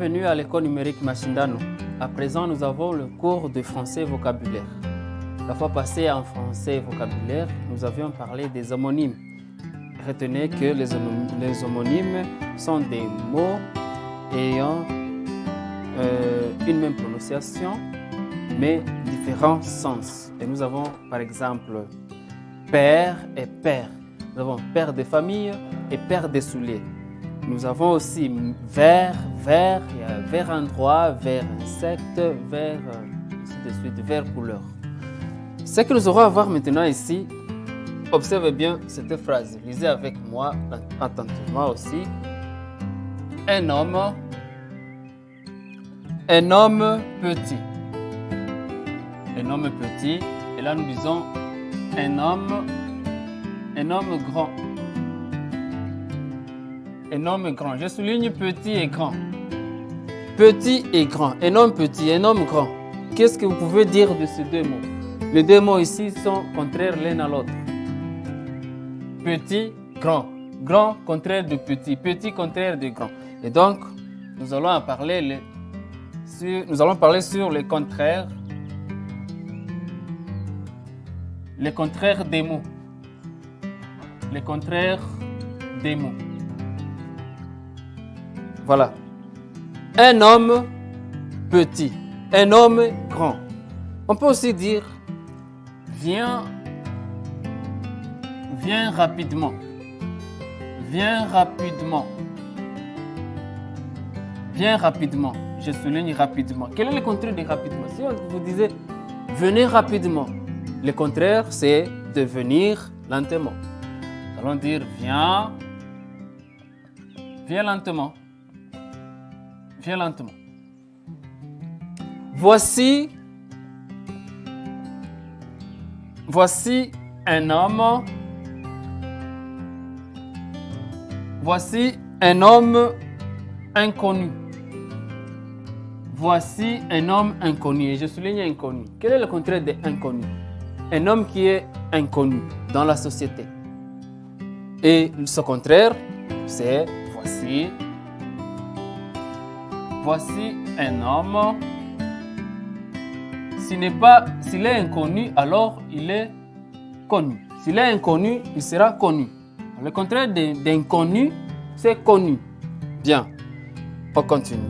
Bienvenue à l'école numérique Machindano. À présent, nous avons le cours de français vocabulaire. La fois passée, en français vocabulaire, nous avions parlé des homonymes. Retenez que les homonymes sont des mots ayant une même prononciation, mais différents sens. Et nous avons par exemple père et père. Nous avons père de famille et père des souliers. Nous avons aussi vert, vert, il y a vert endroit, vert insecte, vert, ainsi de suite, vert couleur. Ce que nous aurons à voir maintenant ici, observez bien cette phrase, lisez avec moi attentivement aussi. Un homme petit. Un homme petit, et là nous disons un homme grand. Un homme grand. Je souligne petit et grand. Petit et grand. Un homme petit, un homme grand. Qu'est-ce que vous pouvez dire de ces deux mots? Les deux mots ici sont contraires l'un à l'autre. Petit, grand. Grand, contraire de petit. Petit, contraire de grand. Et donc, nous allons parler sur les contraires. Les contraires des mots. Les contraires des mots. Voilà. Un homme petit, un homme grand. On peut aussi dire viens rapidement. Viens rapidement. Viens rapidement. Je souligne rapidement. Quel est le contraire de rapidement? Si on vous disait venez rapidement, le contraire c'est de venir lentement. Nous allons dire viens lentement. Viens lentement. Voici un homme. Voici un homme inconnu. Voici un homme inconnu. Et je souligne inconnu. Quel est le contraire de inconnu? Un homme qui est inconnu dans la société. Et ce contraire, c'est voici. Voici un homme. S'il est inconnu, alors il est connu. S'il est inconnu, il sera connu. Le contraire d'inconnu, c'est connu. Bien, on continue.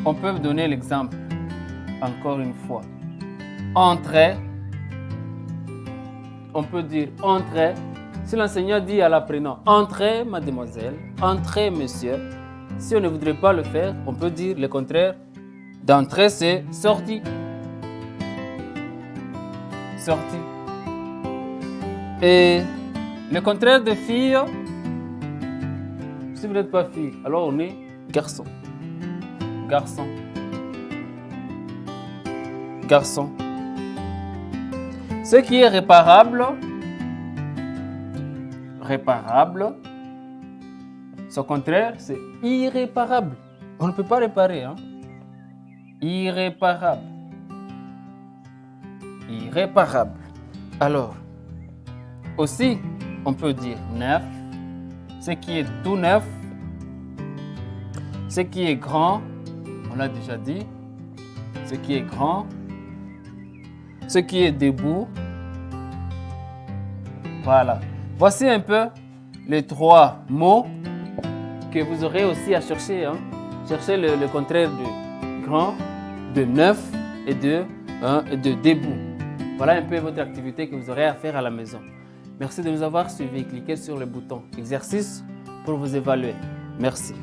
On peut donner l'exemple, encore une fois. Entrez. On peut dire entrez. Si l'enseignant dit à l'apprenant, entrez mademoiselle, entrez monsieur. Si on ne voudrait pas le faire, on peut dire le contraire. D'entrer, c'est sorti. Sorti. Et le contraire de fille, si vous n'êtes pas fille, alors on est garçon. Garçon. Garçon. Ce qui est réparable, réparable. Son contraire, c'est irréparable. On ne peut pas réparer. Hein? Irréparable. Irréparable. Alors, aussi, on peut dire neuf. Ce qui est tout neuf. Ce qui est grand, on l'a déjà dit. Ce qui est grand. Ce qui est debout. Voilà. Voici un peu les trois mots que vous aurez aussi à chercher. Hein. Cherchez le contraire de grand, de neuf et de debout. Voilà un peu votre activité que vous aurez à faire à la maison. Merci de nous avoir suivis. Cliquez sur le bouton exercice pour vous évaluer. Merci.